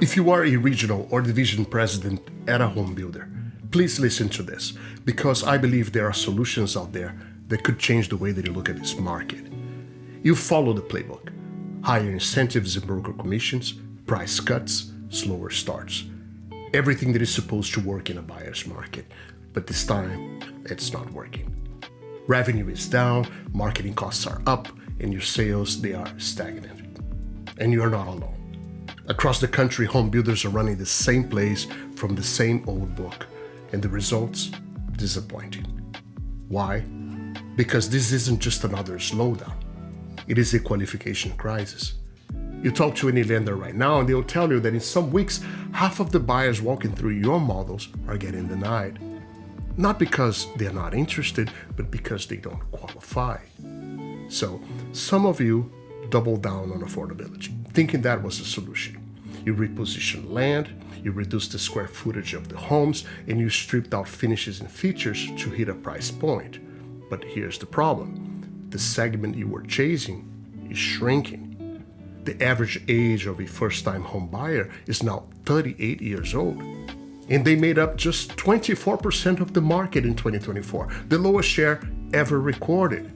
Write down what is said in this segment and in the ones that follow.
If you are a regional or division president at a home builder, please listen to this, because I believe there are solutions out there that could change the way that you look at this market. You follow the playbook: higher incentives and broker commissions, price cuts, slower starts. Everything that is supposed to work in a buyer's market, but this time it's not working. Revenue is down, marketing costs are up, and your sales, they are stagnant. And you're not alone. Across the country, home builders are running the same plays from the same old book, and the results, disappointing. Why? Because this isn't just another slowdown. It is a qualification crisis. You talk to any lender right now and they'll tell you that in some weeks, half of the buyers walking through your models are getting denied. Not because they're not interested, but because they don't qualify. So, some of you double down on affordability, thinking that was the solution. You reposition land, you reduce the square footage of the homes, and you stripped out finishes and features to hit a price point. But here's the problem. The segment you were chasing is shrinking. The average age of a first-time home buyer is now 38 years old. And they made up just 24% of the market in 2024, the lowest share ever recorded.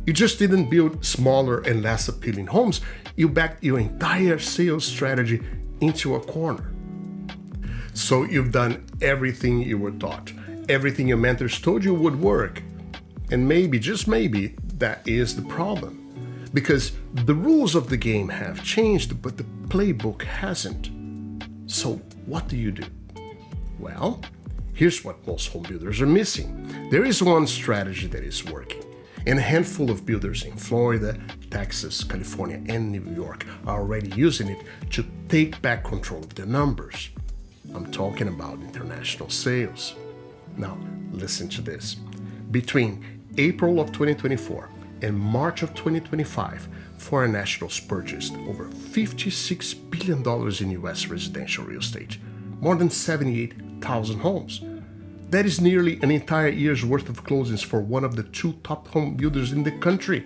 You just didn't build smaller and less appealing homes, you backed your entire sales strategy into a corner. So you've done everything you were taught, everything your mentors told you would work. And maybe, just maybe, that is the problem. Because the rules of the game have changed, but the playbook hasn't. So what do you do? Well, here's what most home builders are missing. There is one strategy that is working, and a handful of builders in Florida, Texas, California, and New York are already using it to take back control of their numbers. I'm talking about international sales. Now, listen to this. Between April of 2024 and March of 2025, foreign nationals purchased over $56 billion in U.S. residential real estate, more than 78,000 homes. That is nearly an entire year's worth of closings for one of the two top home builders in the country.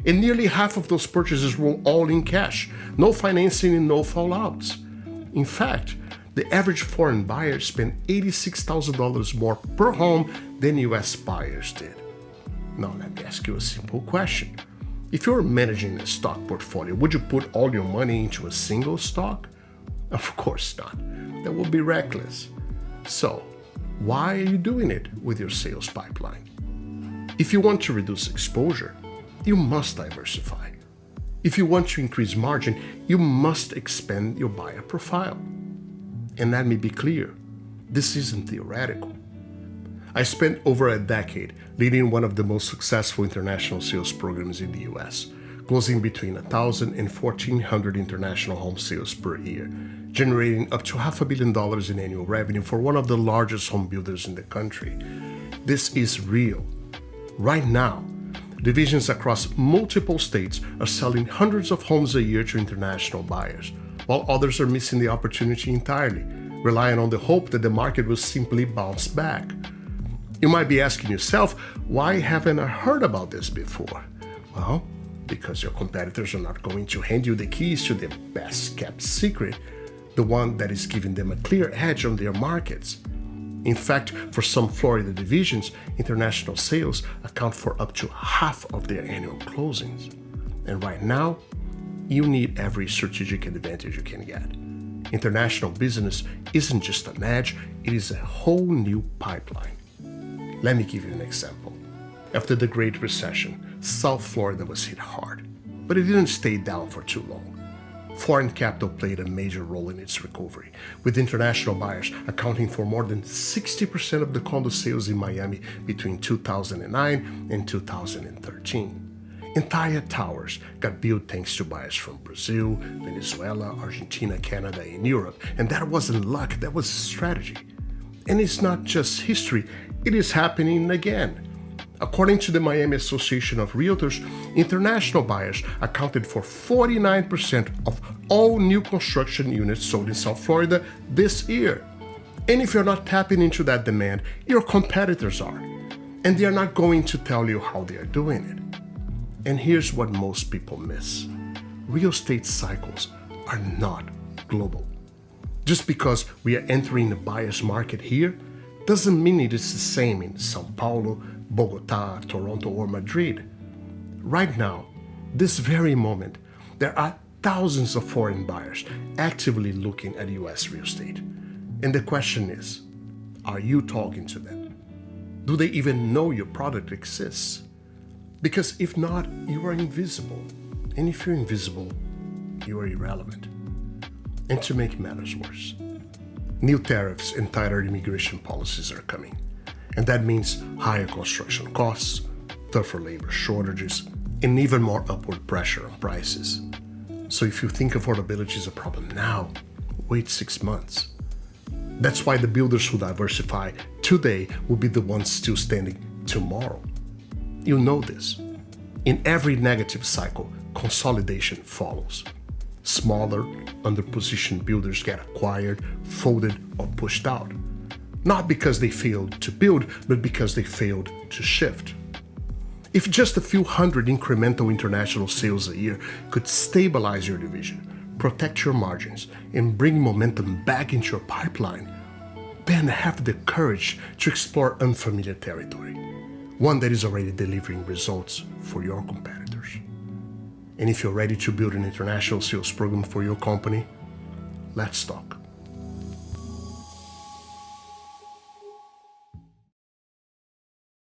And nearly half of those purchases were all in cash, no financing and no fallouts. In fact, the average foreign buyer spent $86,000 more per home than U.S. buyers did. Now, let me ask you a simple question. If you're managing a stock portfolio, would you put all your money into a single stock? Of course not. That would be reckless. So, why are you doing it with your sales pipeline? If you want to reduce exposure, you must diversify. If you want to increase margin, you must expand your buyer profile. And let me be clear, this isn't theoretical. I spent over a decade leading one of the most successful international sales programs in the US, closing between 1,000 and 1,400 international home sales per year, generating up to $500 million in annual revenue for one of the largest home builders in the country. This is real. Right now, divisions across multiple states are selling hundreds of homes a year to international buyers, while others are missing the opportunity entirely, relying on the hope that the market will simply bounce back. You might be asking yourself, why haven't I heard about this before? Well, because your competitors are not going to hand you the keys to their best kept secret, the one that is giving them a clear edge on their markets. In fact, for some Florida divisions, international sales account for up to half of their annual closings. And right now, you need every strategic advantage you can get. International business isn't just an edge, it is a whole new pipeline. Let me give you an example. After the Great Recession, South Florida was hit hard, but it didn't stay down for too long. Foreign capital played a major role in its recovery, with international buyers accounting for more than 60% of the condo sales in Miami between 2009 and 2013. Entire towers got built thanks to buyers from Brazil, Venezuela, Argentina, Canada, and Europe, and that wasn't luck, that was strategy. And it's not just history, it is happening again. According to the Miami Association of Realtors, international buyers accounted for 49% of all new construction units sold in South Florida this year. And if you're not tapping into that demand, your competitors are. And they are not going to tell you how they are doing it. And here's what most people miss. Real estate cycles are not global. Just because we are entering the buyer's market here doesn't mean it is the same in Sao Paulo, Bogota, Toronto, or Madrid. Right now, this very moment, there are thousands of foreign buyers actively looking at US real estate. And the question is, are you talking to them? Do they even know your product exists? Because if not, you are invisible. And if you're invisible, you are irrelevant. And to make matters worse, new tariffs and tighter immigration policies are coming. And that means higher construction costs, tougher labor shortages, and even more upward pressure on prices. So if you think affordability is a problem now, wait 6 months. That's why the builders who diversify today will be the ones still standing tomorrow. You know this. In every negative cycle, consolidation follows. Smaller, underpositioned builders get acquired, folded, or pushed out. Not because they failed to build, but because they failed to shift. If just a few hundred incremental international sales a year could stabilize your division, protect your margins, and bring momentum back into your pipeline, then have the courage to explore unfamiliar territory, one that is already delivering results for your competitors. And if you're ready to build an international sales program for your company, let's talk.